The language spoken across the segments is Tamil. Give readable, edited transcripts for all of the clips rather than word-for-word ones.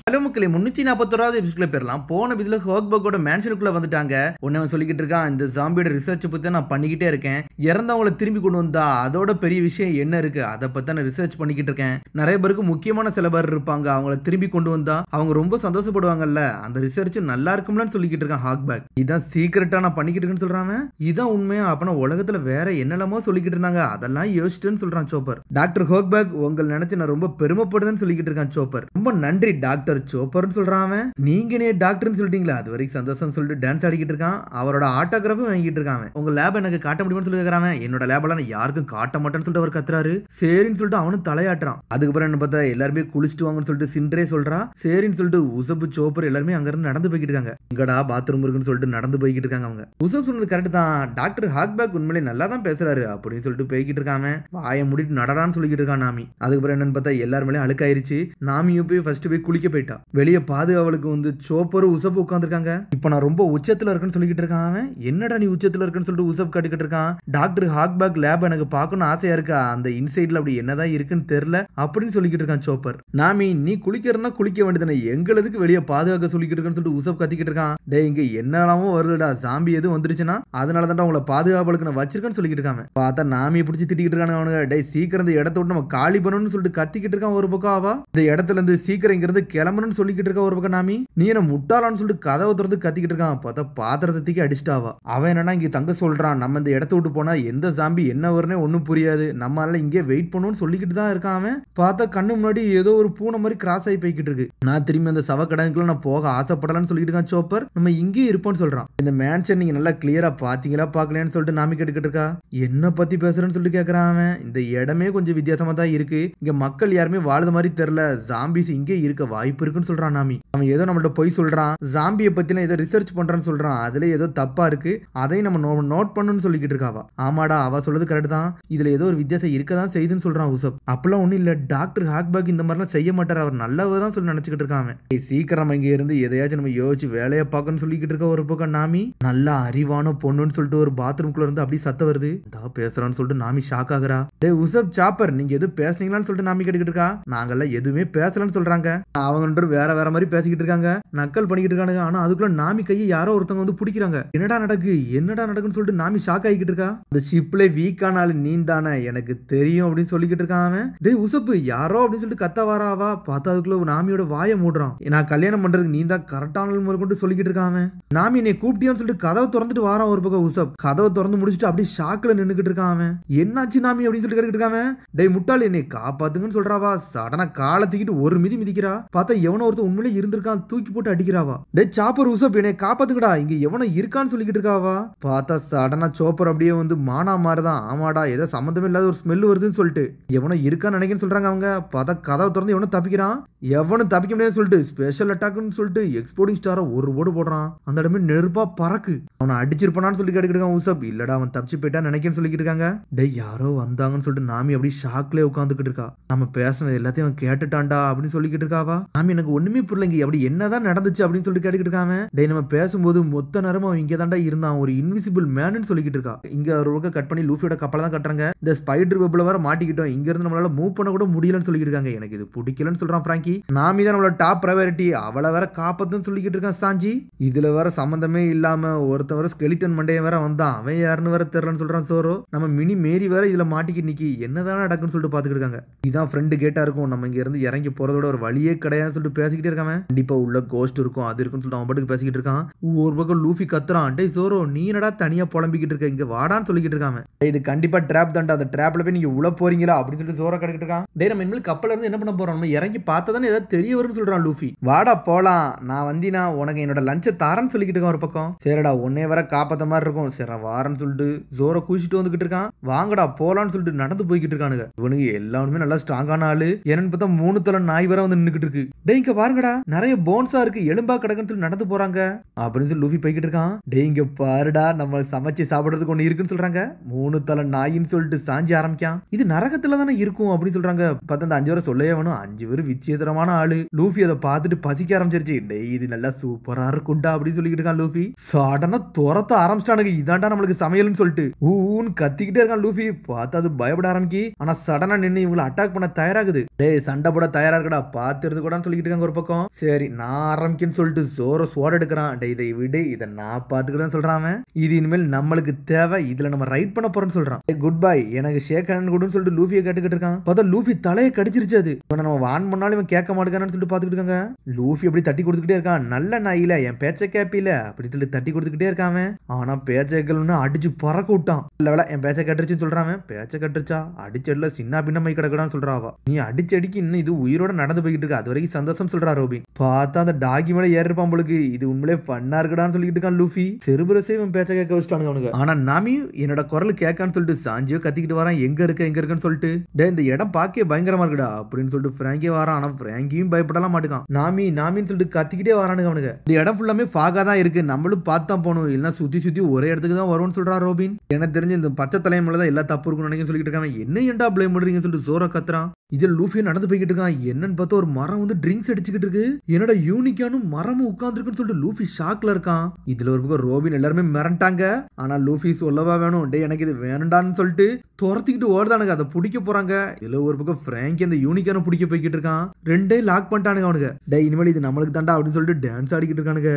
ஹலோ மக்களே 341வது எபிசோட்ல பேரலாம். போன எபிசோட்ல ஹோக்பர்க்கோட மேன்ஷனுக்குள்ள வந்துட்டாங்க. உடனே சொல்லிக்கிட்டு இருக்கான், இந்த ஜாம்பியோட ரிசர்ச் பத்தி நான் பண்ணிக்கிட்டே இருக்கேன். இறந்தவங்களை திரும்பி கொண்டு வந்தா அதோட பெரிய விஷயம் என்ன இருக்கு, அதை பத்தி நான் ரிசர்ச் பண்ணிக்கிட்டு இருக்கேன். நிறைய பேருக்கு முக்கியமான சில பேர் இருப்பாங்க, அவங்கள திரும்பி கொண்டு வந்தா அவங்க ரொம்ப சந்தோஷப்படுவாங்கல்ல. அந்த ரிசர்ச் நல்லா இருக்கும்லன்னு சொல்லிக்கிட்டு இருக்கான் ஹாக்பர்க். இதான் சீக்கிரட்டா நான் பண்ணிக்கிட்டு இருக்கேன்னு சொல்றாங்க. இதான் உண்மையா? அப்பனா உலகத்துல வேற என்னெல்லாமோ சொல்லிக்கிட்டு இருந்தாங்க, அதெல்லாம் யோசிச்சுன்னு சொல்றான் சோப்பர். டாக்டர் ஹோக்பர்க் உங்களை நினைச்சு நான் ரொம்ப பெருமைப்படுதுன்னு சொல்லிக்கிட்டு இருக்கான் சோப்பர். ரொம்ப நன்றி டாக்டர் சோப்பர்னு சொல்றான். நீங்க டாக்டர்னு சொல்லிட்டீங்களா, அது வரைக்கும் சந்தோஷம் சொல்லிட்டு டான்ஸ் ஆடிக்கிட்டு இருக்கான். அவரோட ஆட்டோகிராஃபும் வாங்கிட்டு இருக்கான். உங்க லேப் எனக்கு காட்ட முடியும்னு சொல்லி கேக்குறான். என்னோட லேபெல்லாம் நான் யாருக்கும் காட்ட மாட்டேன்னு சொல்லிட்டு அவர் கத்துறாரு. சரின்னு சொல்லிட்டு அவனும் தலையாட்டுறான். அதுக்கப்புறம் என்ன பார்த்தா எல்லாருமே குளிச்சுட்டு வாங்கன்னு சொல்லிட்டு சிண்ட்ரே சொல்றா. சரின்னு சொல்லிட்டு உசப் சோப்பர் எல்லாருமே அங்க இருந்து நடந்து போய்கிட்டு இருக்காங்க. இங்கடா பாத்ரூம் இருக்குன்னு சொல்லிட்டு நடந்து போய்கிட்டு இருக்காங்க. அவங்க உசப் சொன்னது கரெக்ட் தான், டாக்டர் ஹாக்பர்க் உண்மையிலே நல்லா தான் பேசுறாரு அப்படின்னு சொல்லிட்டு போய்கிட்டு இருக்காம வாயை முடிட்டு நடடான்னு சொல்லிக்கிட்டு இருக்கான் நாமி. அதுக்கப்புறம் என்னன்னு பார்த்தா எல்லார் மேலேயும் அழுக்காயிருச்சு. நாமியும் போய் ஃபர்ஸ்ட் போய் குளிக்க போயிட்டா. வெளியே பாதுகாவலுக்கு வந்து சோப்பரும் உசப் உட்காந்துருக்காங்க. இப்ப நான் ரொம்ப உச்சத்துல இருக்குன்னு சொல்லிக்கிட்டு இருக்கான். என்னடா நீ உச்சத்துல இருக்குன்னு சொல்லிட்டு உசப் கட்டிக்கிட்டு இருக்கான். டாக்டர் ஹாக்பர்க் லேப் எனக்கு பார்க்கணும் ஆசையா இருக்கா, அந்த இன்சைட்ல அப்படி என்னதான் இருக்குன்னு தெரியல அப்படின்னு சொல்லிக்கிட்டு இருக்கான் சோப்பர். நாமி நீ குளிக்கிறதுனா குளிக்க வேண்டியதானே, எங்களுக்கு வெளியே பாதுகாக்க சொல்லிக்கிட்டு இருக்குன்னு சொல்லிட்டு உசப் கத்திக்கிட்டு இருக்கான். டே இங்க என்னெல்லாமோ வருதுடா, ஜாம்பி எதுவும் வந்துருச்சுன்னா அதனால தான் உங்களை பாதுகாவலுக்கு நான் வச்சிருக்கேன்னு சொல்லிக்கிட்டு இருக்காங்க. பார்த்தா நாமியை பிடிச்சி திட்டிக்கிட்டு இருக்காங்க அவனுங்க. டே சீக்கிரம் இந்த இடத்த விட்டு நம்ம காலி பண்ணணும்னு சொல்லிட்டு கத்திக்கிட்டு இருக்கான் ஒரு பக்கம். அவா இந்த இடத்துல இருந்து சீக்கிரம் இங்க இருந்து கிளம்பணும்னு சொல்லிக்கிட்டு இருக்க ஒரு பக்கம். நாமி நீ என்ன முட்டாளான்னு சொல்லிட்டு கதவை திறந்து கத்திக்கிட்டு இருக்கான். பார்த்தா பாத்திரத்தை தூக்கி அடிச்சிட்டாவா. அவன் என்னன்னா இங்க தங்க சொல்றான், நம்ம இந்த இடத்த விட்டு போனா எந்த ஜாம்பி என்ன வரும்னே ஒன்னும் புரியாது, நம்மளால இங்கே வெயிட் பண்ணுன்னு சொல்லிக்கிட்டு தான் இருக்கான். அவன் பார்த்தா கண்ணு முன்னாடி ஏதோ ஒரு பூனை மாதிரி கிராஸ் ஆகி போய்கிட்டு இருக்கு. நான் திரும்பி அந்த சவக்கடங்குக்குள்ள நான் போக ஆசைப்படலான்னு சொல்லிட்டு இருக்கான் சோப்பர். நம்ம இங்கே இருப்போம்னு சொல்றான். இந்த மேன்ஷன் நீங்க நல்லா கிளியரா பாத்தீங்களா பாக்கலையான்னு சொல்லிட்டு நாமி கேட்டுக்கிட்டு இருக்கா. என்ன பத்தி பேசுறேன்னு சொல்லிட்டு கேக்குறான். அவன் இந்த இடமே கொஞ்சம் வித்தியாசமா தான் இருக்கு, இங்க மக்கள் யாருமே வாழுத மாதிரி தெரியல, ஜாம்பிஸ் இங்கே இருக்க வாய்ப்பு இருக்குன்னு சொல்றான் நாமி. அவன் ஏதோ நம்மள்ட்ட போய் சொல்றான், ஜாம்பியை பத்தின ஏதோ ரிசர்ச் பண்றான்னு சொல்றான், அதுல ஏதோ தப்பா இருக்கு, அதை நம்ம நோட் பண்ணணும்னு சொல்லிக்கிட்டு இருக்காவா. ஆமாடா அவ சொல்றது கரெக்ட் தான், இதுல ஏதோ ஒரு வித்தியாசம் இருக்கதான் செய்யுதுன்னு சொல்றான் உசப். அப்பெல்லாம் ஒண்ணும் இல்ல, டாக்டர் ஹாக்பர்க் இந்த மாதிரிலாம் செய்ய மாட்டார், அவர் நல்லவதான் சொல்லி நினைச்சுக்கிட்டு இருக்காங்க. சீக்கிரம் இங்க இருந்து எதையாச்சும் நம்ம யோசிச்சு வேலையை பார்க்கணும்னு சொல்லிக்கிட்டு இருக்க ஒரு பக்கம் நாமி. நல்லா அறிவான பொண்ணுன்னு சொல்லிட்டு ஒரு பாத்ரூம்குள்ள இருந்து அப்படி சத்தம் வருது. பேசுறான்னு சொல்லிட்டு நாமி ஷாக் ஆகுறா. டே உசப் சாப்பர் நீங்க எதுவும் பேசுனீங்களான்னு சொல்லிட்டு நாமி கேட்டுக்கிட்டு இருக்கா. நாங்கெல்லாம் எதுவுமே பேசலன்னு சொல்றாங்க. அவங்க வேற வேற மாதிரி பேசிக்கிட்டு இருக்காங்க, நக்கல் பண்ணிக்கிட்டு இருக்காங்க. ஆனா அதுக்குள்ள நாமி கையை யாரோ ஒருத்தவங்க வந்து பிடிக்கிறாங்க. என்னடா நடக்குன்னு சொல்லிட்டு நாமி ஷாக் ஆகிக்கிட்டு இருக்கா. அந்த ஷிப்ல வீக்கான ஆளு நீ தானே எனக்கு தெரியும் அப்படின்னு சொல்லிக்கிட்டு இருக்கான். அவன் டே உசப்பு யாரோ அப்படின்னு சொல்லிட்டு கத்த வாராவா. பார்த்தா அதுக்குள்ள நாமியோட வாயை மூடுறான். நான் கல்யாணம் பண்றதுக்கு நீ தான் கரெக்டான முறை கொண்டு சொல்லிக்கிட்டு இருக்கான். நாமி என்னை கூப்பிட்டியான்னு சொல்லிட்டு கதவை திறந்துட்டு வாரான் ஒரு பக்கம் உசப். கதவை திறந்து முடிச்சுட்டு அப்படியே ஷாக்ல நின்னுக்கிட்டு இருக்கான். அவன் என்னாச்சு நாமி அப்படின்னு சொல்லி கேட்டுக்கிட்டு இருக்கான். டே முட்டாள் என்னை காப்பாத்துங்கன்னு சொல்றாவா. சடனா காலை தூக்கிட்டு ஒரு மிதிக்கிறா. பார்த்தா எவனோ ஒருத்தர் உண்மையிலே இருந்திருக்கான், தூக்கி போட்டு அடிக்கிறாவா. டே சாப்பர் உசப் என்னை காப்பாத்துங்கடா, இங்க எவனோ இருக்கான்னு சொல்லிக்கிட்டு இருக்காவா. பார்த்தா சடனா சோப்பர் அப்படியே வந்து மானா மாதிரிதான். ஆமாடா ஏதோ சம்மந்தமே இல்லாத ஒரு ஸ்மெல் வருதுன்னு சொல்லிட்டு எவனோ இருக்கான்னு நினைக்கிறேன்னு சொல்றாங்க அவங்க. பார்த்தா கதவை திறந்து எவனோ தப்பிக்கிறான். எவனும் தப்பிக்க முடியாதுன்னு சொல்லிட்டு ஸ்பெஷல் அட்டாக்னு சொல்லிட்டு எக்ஸ்போர்டிங் ஸ்டாரை ஒரு போடு போடுறான். அந்த இடமே நெருப்பா பறக்கு. அவனை அடிச்சிருப்பானான்னு சொல்லி கேட்டுக்கிட்டு உசப். இல்லடா அவன் தப்பிச்சு போயிட்டா நினைக்கிறேன்னு சொல்லிக்கிட்டு இருக்காங்க. டே யாரோ வந்தாங்கன்னு சொல்லிட்டு நாமி அப்படி ஷாக்ல உட்காந்துக்கிட்டு இருக்கா. நம்ம பேசினது எல்லாத்தையும் அவன் கேட்டுட்டான்டா அப்படின்னு சொல்லிக்கிட்டு இருக்காவா. நாமி எனக்கு ஒண்ணுமே புரியலங்க, அப்படி என்னதான் நடந்துச்சு அப்படின்னு சொல்லிட்டு கேட்டுக்கிட்டு இருக்காங்க. டே நம்ம பேசும்போது மொத்த நேரமும் அவன் இங்கே தாண்டா இருந்தான், ஒரு இன்விசிபிள் மேன்னு சொல்லிக்கிட்டு இருக்கா. இங்க ஒரு பக்கம் கட் பண்ணி லூஃபியோட கப்பலை தான் கட்டுறாங்க. இந்த ஸ்பைடர் வெப்ல வர மாட்டிக்கிட்டோம், இங்க இருந்து நம்மளால மூவ் பண்ண கூட முடியலன்னு சொல்லிட்டு இருக்காங்க. எனக்கு இது பிடிக்கலன்னு சொல்றான் பிராங்கி. நாமி தான் நம்மளோட டாப் பிரையாரிட்டி, அவளை வேற காப்பாத்துன்னு சொல்லிக்கிட்டு இருக்கான் சாஞ்சி. இதுல வேற சம்பந்தமே இல்லாம ஒருத்தன் வேற ஸ்கெலிட்டன் மண்டையை வேற வந்தான், அவன் யாருன்னு வேற தெரியலன்னு சொல்றான் சோரோ. நம்ம மினி மேரி வேற இதுல மாட்டிக்கிட்டு நிக்கி என்னதான் நடக்குன்னு சொல்லிட்டு பாத்துக்கிட்டு இருக்காங்க. இதான் ஃப்ரெண்டு கேட்டா இருக்கும், நம்ம இங்க இருந்து இறங்கி போறதோட ஒரு வழியே கிடையாதுன்னு சொல்லிட்டு பேசிக்கிட்டே இருக்காம. கண்டிப்பா உள்ள கோஸ்ட் இருக்கும் அது இருக்குன்னு சொல்லிட்டு அவன் பாட்டுக்கு பேசிக்கிட்டு இருக்கான். ஒரு பக்கம் லூஃபி கத்துறான். டே சோரோ நீ என்னடா தனியா புலம்பிக்கிட்டு இருக்க, இங்க வாடான்னு சொல்லிக்கிட்டு இருக்காங்க. இது கண்டிப்பா ட்ராப் தான்டா, அந்த ட்ராப்ல போய் நீங்க உள்ள போறீங்களா அப்படின்னு சொல்லிட்டு சோரோ கேட்டுக்கிட்டு இருக்கான். டே நம்ம இனிமேல் கப்பல்ல இருந்து என்ன பண்ண போறோம், நம்ம இறங்கி பார்த்ததானே ஏதாவது தெரிய வரும்னு சொல்றான் லூஃபி. வாடா போலாம், நான் வந்தினா உனக்கு என்னோட லஞ்சை தாரன்னு சொல்லிக்கிட்டு இருக்கான் ஒரு பக்கம். சரிடா உன்னே வர காப்பாத்த மாதிரி இருக்கும், சரி வாரன்னு சொல்லிட்டு ஜோரோ குளிச்சுட்டு வந்துகிட்டு இருக்கான். வாங்கடா போலான்னு சொல்லிட்டு நடந்து போய்கிட்டு இருக்கானுங்க. இவனுக்கு எல்லாருமே நல்லா ஸ்ட்ராங்கான ஆளு. என்னன்னு பார்த்தா 3 தலை நாய் வேற வந்து நின்னுக்கிட்டு இருக்கு. டே இங்க பாருங்கடா நிறைய போன்ஸா இருக்கு, எலும்பா கிடக்குன்னு சொல்லி நடந்து போறாங்க அப்படின்னு சொல்லி லூஃபி போய்கிட்டு இருக்கான். டே இங்க பாருடா நம்ம சமைச்சு சாப்பிடுறதுக்கு ஒண்ணு இருக்குன்னு சொல்றாங்க. 3 தலை நாயின்னு சொல்லிட்டு சாஞ்சி ஆரம்பிக்கான். இது நரகத்துல தானே இருக்கும் அப்படின்னு சொல்றாங்க. பார்த்தா அந்த 5 பேரை சொல்லவே வேணும், 5 பேரும் விசித்திரமான ஆளு. லூஃபி அதை பார்த்துட்டு பசிக்க ஆரம்பிச்சிருச்சு. டே இது நல்லா சூப்பரா இருக்கும்டா அப்படின்னு சொல்லிக்கிட்டு இருக்கான் லூஃபி. சடனா துரத்த ஆரம்பிச்சிட்டானுங்க, இதாண்டா நம்மளுக்கு சமையல்னு சொல்லிட்டு ஊன்னு கத்திக்கிட்டே இருக்கான் லூஃபி. பார்த்தா அது பயப்பட ஆரம்பிக்கி. ஆனா சடனா நின்று இவங்களை அட்டாக் பண்ண தயாராகுது. டே சண்டை போட தயாரா இருக்கடா பாத்துறது கூட சொல்லி சொல்லிட்டு இருக்காங்க ஒரு பக்கம். சரி நான் ஆரம்பிக்கன்னு சொல்லிட்டு ஜோர சோட எடுக்கிறான். டே இதை விடு, இதை நான் பாத்துக்கிட்டேன்னு சொல்றான். இது இனிமேல் நம்மளுக்கு தேவை, இதுல நம்ம ரைட் பண்ண போறோம்னு சொல்றான். குட் பை, எனக்கு ஷேக் ஹேண்ட் கொடுன்னு சொல்லிட்டு லூஃபியை கேட்டுக்கிட்டு இருக்கான். பார்த்தா லூஃபி தலையை கடிச்சிருச்சு. அது இவனை நம்ம வான் பண்ணாலும் இவன் கேட்க மாட்டேங்கான்னு சொல்லிட்டு பாத்துக்கிட்டு இருக்காங்க. லூஃபி அப்படி தட்டி கொடுத்துக்கிட்டே இருக்கான். நல்ல நாயில என் பேச்சை கேப்பில அப்படி சொல்லி தட்டி கொடுத்துக்கிட்டே இருக்காம. ஆனா பேச்சை கேட்கலன்னு அடிச்சு பறக்க விட்டான். இல்ல வேலை என் பேச்சை கட்டுருச்சுன்னு சொல்றான். பேச்சை கட்டுருச்சா அடிச்சடில சின்ன பின்னமை கிடக்குடான்னு சொல்றாவா. நீ அடிச்சடிக்கு இன்னும் இது உயிரோட நடந்து போய்கிட்டு இருக்கு, அது வரைக்கும் சந்தோஷம் சொல்றா ரோபின். பார்த்தா அந்த டாகி மேல ஏறி இருப்பான் போலுக்கு. இது உண்மையிலே ஃபன்னா இருக்குடான்னு சொல்லிட்டு இருக்கான் லூஃபி. செருபுரசே இவன் பேச்சை கேட்க வச்சுட்டானுங்க அவனுக்கு. ஆனா நாமி என்னோட குரல் கேட்கான்னு சொல்லிட்டு சாஞ்சியோ கத்திக்கிட்டு வரான். எங்க இருக்குன்னு சொல்லிட்டு. டே இந்த இடம் பாக்கே பயங்கரமா இருக்குடா அப்படின்னு சொல்லிட்டு பிராங்கி வரான். ஆனா பிராங்கியும் பயப்படலாம் மாட்டுக்கான். நாமின்னு சொல்லிட்டு கத்திக்கிட்டே வரானுங்க அவனுங்க. இந்த இடம் ஃபுல்லாமே ஃபாகா தான் இருக்கு, நம்மளும் பார்த்து தான் போகணும், இல்லைன்னா சுத்தி சுத்தி ஒரே இடத்துக்கு தான் வரும்னு சொல்றா ரோபின். எனக்கு தெரிஞ்சு இந்த பச்சை தலைமையில தான் எல்லா தப்பு இருக்குன்னு நினைக்க சொல்லிட்டு இருக்காங்க. என்ன ஏன்டா ப்ளேம் பண்றீங்கன்னு சொல்லிட்டு ஜோரா கத்துறான். இதுல லூஃபி நடந்து போய்கிட்டு இருக்கான். என்னன்னு பார்த்தா ஒரு மரம் வந்து ட்ரிங்க்ஸ் அடிச்சுக்கிட்டு இருக்கு. என்னோட யூனிக்கானும் மரமும் உட்கார்ந்துருக்குன்னு சொல்லிட்டு லூஃபி ஷாக்ல இருக்கான். இதுல ஒரு பக்கம் ரோபின் எல்லாருமே மிரண்டாங்க. ஆனா லூஃபி சொல்லவா வேணும், டே எனக்கு இது வேணும்டான்னு சொல்லிட்டு துரத்திக்கிட்டு ஓடுதானுங்க. அதை பிடிக்க போறாங்க. இதுல ஒரு பக்கம் பிராங்கி அந்த யூனிக்கான பிடிக்க போய்கிட்டு இருக்கான். ரெண்டே லாக் பண்ணிட்டானுங்க அவனுங்க. டே இனிமேல் இது நம்மளுக்கு தாண்டா அப்படின்னு சொல்லிட்டு டான்ஸ் ஆடிக்கிட்டு இருக்கானுங்க.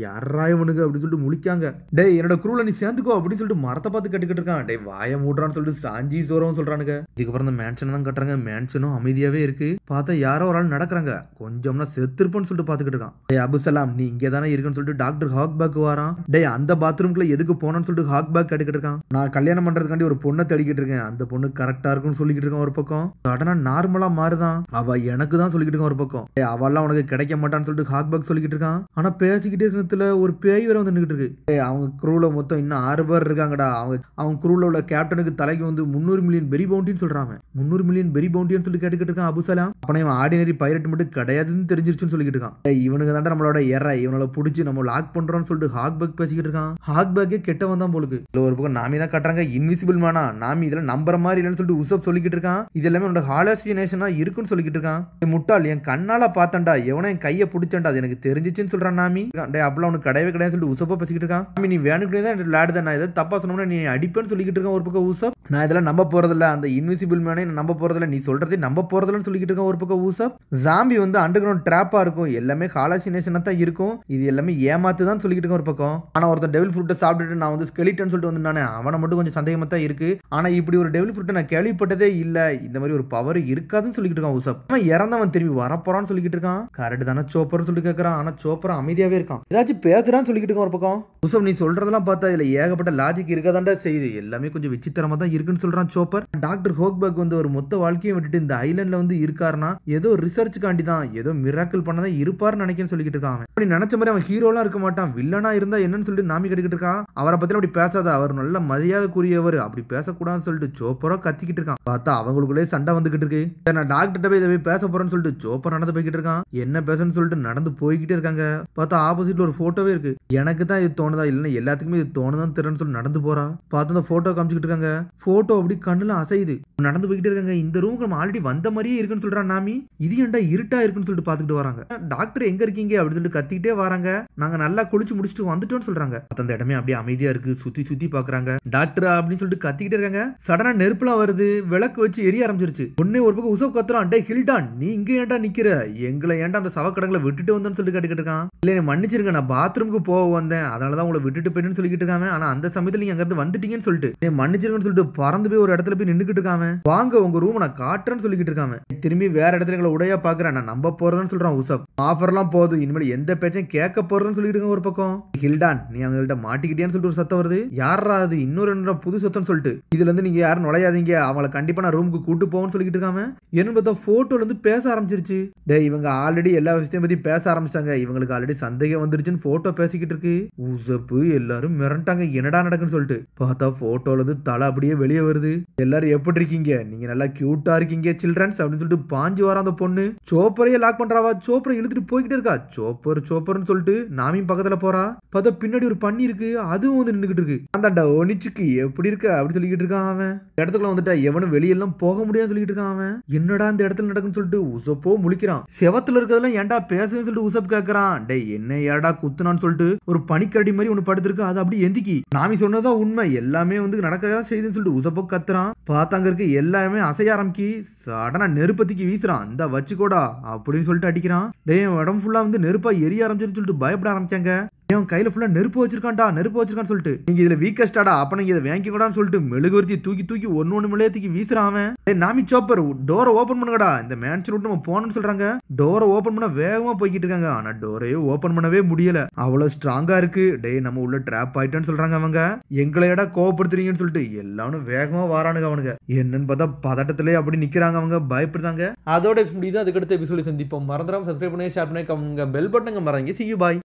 யாரா இவனுங்க அப்படின்னு சொல்லிட்டு முழிக்காங்க. டே என்னோட குரூல நீ சேர்ந்துக்கோ அப்படின்னு சொல்லிட்டு மரத்தை பார்த்து கட்டுக்கிட்டு இருக்கான். டே வாய மூடுறான்னு சொல்லிட்டு சாஞ்சி சோரம் சொல்றானுங்க. இதுக்கப்புறம் இந்த மேன்ஷன் தான் கட்டுறாங்க. மேன்ஷன் அமைதியாவே இருக்கு. பார்த்தா யாரோ ஒரு ஆள் நடக்கிறாங்க. கொஞ்சம்னா செத்துருப்பன்னு சொல்லிட்டு பாத்துக்கிட்டு இருக்கான். டே அபுசலாம் நீ இங்கே தானே இருக்குன்னு சொல்லிட்டு டாக்டர் ஹாக்பேக் வரான். டே அந்த பாத்ரூம்குள்ள எதுக்கு போனோன்னு சொல்லிட்டு ஹாக்பேக் கேட்டுக்கிட்டு இருக்கான். நான் கல்யாணம் பண்றதுக்காண்டி ஒரு பொண்ணை தேடிக்கிட்டு இருக்கேன், அந்த பொண்ணு கரெக்டா இருக்குன்னு சொல்லிக்கிட்டு இருக்கான் ஒரு பக்கம். சடனா நார்மலா மாறுதான். அவ எனக்கு தான் சொல்லிக்கிட்டு இருக்கான் ஒரு பக்கம். அவெல்லாம் உனக்கு கிடைக்க மாட்டான்னு சொல்லிட்டு ஹாக்பேக் சொல்லிக்கிட்டு இருக்கான். ஆனா பேசிக்கிட்டே இருக்கிறதுல ஒரு பேய் வேற வந்து நின்னுகிட்டு இருக்கு. அவங்க குரூல மொத்தம் இன்னும் 6 பேர் இருக்காங்கடா. அவங்க குரூல உள்ள கேப்டனுக்கு தலைக்கு வந்து 300 மில்லியன் பெரி பவுண்டின்னு சொல்றாங்க. 300 மில்லியன் பெரி பவுண்டின்னு சொல்லி கேட்டுக்கிட்டு இருக்கான் அபுசலாம். அப்பனா இவன் ஆர்டினரி பைரட் மட்டும் கிடையாதுன்னு தெரிஞ்சிருச்சுன்னு சொல்லிக்கிட்டு இருக்கான். இவனுக்கு தாண்டா நம்மளோட இவனால புடிச்சு நம்ம லாக் பண்றோம்னு சொல்லிட்டு ஹாக்பேக் பேசிக்கிட்டு இருக்கான். ஹாக்பேக்கே கெட்டவன் தான் போலுக்கு. ஒரு பக்கம் நாமி தான் கட்டுறாங்க. இன்விசிபிள் மேனா நாமி இதெல்லாம் நம்புற மாதிரி இல்லைன்னு சொல்லிட்டு உசப் சொல்லிக்கிட்டு இருக்கான். இது எல்லாமே உன்னோட ஹாலோசினேஷனா இருக்குன்னு சொல்லிக்கிட்டு இருக்கான். முட்டாள் என் கண்ணால பார்த்தண்டா, எவனோ என் கையை பிடிச்சண்டா, அது எனக்கு தெரிஞ்சிச்சுன்னு சொல்றான் நாமி. அப்பெல்லாம் உனக்கு கிடையவே கிடையாது சொல்லிட்டு உசப்பா பேசிக்கிட்டு இருக்கான். நாமி நீ வேணுக்குனே தான் விளையாடு தான், நான் ஏதாவது தப்பா சொன்னோம்னா நீ அடிப்பேன்னு சொல்லிக்கிட்டு இருக்கான் ஒரு பக்கம் உசப். நான் இதெல்லாம் நம்ப போறதில்ல, அந்த இன்விசிபிள் மேனே நம்ப போறதில்ல, நீ சொல்றதே நம்ப போறதில்லன்னு சொல்லிக்கிட்டு இருக்கான் ஒரு பக்கம் உசப். ஜாம்பி வந்து அண்டர் கிரவுண்ட் ட்ராப்பா இருக்கும், எல்லாமே ஹாலோசினேஷனா தான் இருக்கும், இது எல்லாமே ஏமாத்து தான் சொல்லிக்கிட்டு இருக்க ஒரு பக்கம். ஆனா ஒருத்தன் டெவில் ஃப்ரூட்டை சாப்பிட்டுட்டு நான் வந்து ஸ்கெலிட்டன் சொல்லிட்டு வந்தானே, அவனை மட்டும் கொஞ்சம் சந்தேகமா தான் இருக்கு. ஆனா இப்படி ஒரு டெவில் ஃப்ரூட்டை நான் கேள்விப்பட்டதே இல்ல, இந்த மாதிரி ஒரு பவர் இருக்காதுன்னு சொல்லிக்கிட்டு இருக்கான் உசப். அவன் இறந்தவன் திரும்பி வரப்போறான்னு சொல்லிக்கிட்டு இருக்கான். கரெக்ட் தானே சோப்பர்னு சொல்லி கேட்கறான். ஆனா சோப்பர் அமைதியாவே இருக்கான். ஏதாச்சும் பேசுறான்னு சொல்லிக்கிட்டு இருக்கான் ஒரு பக்கம். உசப் நீ சொல்றதெல்லாம் பார்த்தா இதுல ஏகப்பட்ட லாஜிக் இருக்கதாண்டா செய்யுது, எல்லாமே கொஞ்சம் விசித்திரமா தான் இருக்குன்னு சொல்றான் சோப்பர். டாக்டர் ஹோக்பர்க் வந்து ஒரு மொத்த வாழ்க்கையை விட்டுட்டு இந்த ஐலண்ட்ல வந்து இருக்காருன்னா ஏதோ ரிசர்ச்சுக்காண்டி தான், ஏதோ மிராக்கிள் பண்ணதான் இருப்பாருன்னு நினைக்கிறேன்னு சொல்லிக்கிட்டு இருக்காங்க. அப்படி நினைச்ச மாதிரி அவன் ஹீரோலாம் இருக்க மாட்டான், வில்லனா இருந்தா என்னன்னு சொல்லிட்டு நாமி கட்டிக்கிட்டு இருக்கான். அவரை பத்தி அப்படி பேசாத, அவர் நல்ல மரியாதைக்குரியவர், அப்படி பேசக்கூடாதுன்னு சொல்லிட்டு சோப்பரா கத்திக்கிட்டு இருக்கான். பார்த்தா அவங்களுக்குள்ளே சண்டை வந்துகிட்டு இருக்கு. நான் டாக்டர் போய் இதை போய் பேச போறேன்னு சொல்லிட்டு சோப்பர் நடந்து போய்கிட்டு இருக்கான். என்ன பேசணும்னு சொல்லிட்டு நடந்து போய்கிட்டே இருக்காங்க. பார்த்தா ஆப்போசிட்ல ஒரு போட்டோவே இருக்கு. எனக்கு தான் இது தோணுதா இல்லைன்னா எல்லாத்துக்குமே இது தோணுதான் தெரியன்னு சொல்லி நடந்து போறா. பார்த்து அந்த போட்டோ காமிச்சுக்கிட்டு இருக்காங்க. போட்டோ அப்படி கண்ணுல அசையுது. நடந்து போய்கிட்டே இருக்காங்க. இந்த ரூமுக்கு நம்ம ஆல்ரெடி வந்த மாதிரியே இருக்குன்னு சொல்றான் நாமி. இது ஏன்டா இருட்டா இருக்குன்னு சொல்லிட்டு பாத்துக்கிட்டு வராங்க. டாக்டர் எங்க இருக்கீங்க அப்படின்னு சொல்லிட்டு கத்திக்கிட்டே வராங்க. நாங்க நல்லா குளிச்சு முடிச்சுட்டு வந்துட்டோம்னு சொல்றாங்க. அந்த இடமே அப்படியே அமைதியா இருக்கு. சுத்தி சுத்தி பாக்குறாங்க. டாக்டர் அப்படின்னு சொல்லிட்டு கத்திக்கிட்டே இருக்காங்க. சடனா நெருப்புலாம் வருது, விளக்கு வச்சு எரிய ஆரம்பிச்சிருச்சு. ஒன்னே ஒரு பக்கம் உசப் கத்துறான், டே ஹில்டான் நீ இங்க ஏன்டா நிக்கிற, எங்களை ஏன்டா அந்த சவக்கடங்களை விட்டுட்டு வந்தேன்னு சொல்லிட்டு கேட்டுக்கிட்டு இருக்கான். இல்ல நீ மன்னிச்சிருங்க, நான் பாத்ரூமுக்கு போக வந்தேன், அதனாலதான் உங்களை விட்டுட்டு போயின்னு சொல்லிக்கிட்டு இருக்காங்க. ஆனா அந்த சமயத்துல நீங்க அங்க இருந்து வந்துட்டீங்கன்னு சொல்லிட்டு நீ மன்னிச்சிருங்கன்னு சொல்லிட்டு பறந்து போய் ஒரு இடத்துல போய் நின்னுக்கிட்டு இருக்காம, வாங்க உங்க ரூம் நான் காட்டுறேன்னு சொல்லிக்கிட்டு இருக்காம. திரும்பி வேற இடத்துல எங்களை உடையா பாக்குறேன், நான் நம்ப போறதுன்னு சொல்றான் உசப். ஆஃபர்லாம் போதும், இனிமேல் எந்த பேச்சும் கேட்க போறதுன்னு சொல்லிட்டு இருக்க ஒரு பக்கம். ஹில்டான் நீ அவங்கள்ட்ட மாட்டிக்கிட்டேன்னு சொல்லிட்டு ஒரு சத்தம் வருது. யாரா அது, இன்னொரு புது சத்தம் சொல்லிட்டு இதுல இருந்து நீங்க யாரும் நுழையாதீங்க, அவங்களை கண்டிப்பா நான் ரூமுக்கு கூட்டு போவோம்னு சொல்லிட்டு இருக்காம. என்ன பார்த்தா போட்டோல இருந்து பேச ஆரம்பிச்சிருச்சு. டே இவங்க ஆல்ரெடி எல்லா விஷயத்தையும் பத்தி பேச ஆரம்பிச்சிட்டாங்க, இவங்களுக்கு ஆல்ரெடி சந்தேகம் வந்துருச்சுன்னு போட்டோ பேசிக்கிட்டு இருக்கு. உசப்பு எல்லாரும் மிரண்டாங்க, என்னடா நடக்குன்னு சொல்லிட்டு. பார்த்தா போட்டோல இருந்து தலை அப்படியே வெளியே வருது. எல்லாரும் எப்படி இருக்கீங்க, நீங்க நல்லா கியூட்டா இருக்கீங்க சில்ட்ரன்ஸ் அப்படின்னு சொல்லிட்டு பாஞ்சு வர அந்த பொண்ணு சோப்பரையே லாக் பண்றாவா. சோப்பரை இழுத்துட்டு போய்கிட்டே இருக்கா. சோப்பர்னு சொல்லிட்டு நாமியும் பக்கத்துல போறா. பார்த்தா பின்னாடி ஒரு பண்ணி இருக்கு, அதுவும் வந்து நின்றுகிட்டு இருக்கு. அந்தாண்டா ஒனிச்சுக்கு எப்படி இருக்க அப்படி சொல்லிக்கிட்டு இருக்கான் அவன். இடத்துக்குள்ள வந்துட்டா எவனும் வெளியெல்லாம் போக முடியாது சொல்லிட்டு இருக்கான் அவன். என்னடா இந்த இடத்துல நடக்குன்னு சொல்லிட்டு உசப்போ முழிக்கிறான். செவத்துல இருக்கிறதெல்லாம் ஏன்டா பேசுன்னு சொல்லிட்டு உசப் கேட்கறான். டே என்ன ஏடா குத்துனான்னு சொல்லிட்டு ஒரு பனிக்கரடி மாதிரி ஒண்ணு படுத்திருக்கு, அது அப்படியே எந்திக்கி. நாமி சொன்னதான் உண்மை, எல்லாமே வந்து நடக்கதான் செய்யுதுன்னு சொல்லிட்டு உசப்போ கத்துறான். பார்த்தாங்க இருக்க எல்லாமே அசைய ஆரம்பிக்கி சடனா நெருப்பத்திக்கு வீசுறான். அந்த வச்சுக்கோடா அப்படின்னு சொல்லிட்டு அடிக்கிறான். டேய் உடம்பு ஃபுல்லா வந்து நெருப்பா எரிய ஆரம்பிச்சுன்னு சொல்லிட்டு பயப்பட ஆரம்பிச்சாங்க. அவன் கையில ஃபுல்லா நெருப்பு வச்சிருக்கான்னு சொல்லிட்டு நீங்க இதுல வீக்கஸ்டாடா, அப்ப நீங்க இதை வாங்கிக்கூடான்னு சொல்லிட்டு மெழுகுவர்த்தி தூக்கி தூக்கி ஒன்னு மேலே தூக்கி வீசுறான் அவன். நாமி சாப்பர் டோரை ஓபன் பண்ணுங்கடா, இந்த மேன்ஷன் விட்டு நம்ம போனோம்னு சொல்றாங்க. டோரை ஓபன் பண்ண வேகமா போய்கிட்டு இருக்காங்க. ஆனா டோரையே ஓபன் பண்ணவே முடியல, அவ்வளவு ஸ்ட்ராங்கா இருக்கு. டேய் நம்ம உள்ள ட்ராப் ஆயிட்டோன்னு சொல்றாங்க அவங்க. எங்களையடா கோவப்படுத்துறீங்கன்னு சொல்லிட்டு எல்லாரும் வேகமா வாரானுங்க அவனுங்க. என்னன்னு பார்த்தா பதட்டத்திலே அப்படி நிக்கிறாங்க அவங்க, பயப்படுறாங்க. அதோட முடியுது. அதுக்கடுத்த எபிசோட சந்திப்போம். மறந்துடாம சப்ஸ்கிரைப் பண்ணி ஷேர் பண்ணி பெல் பட்டனுங்க மறங்க. See you bye.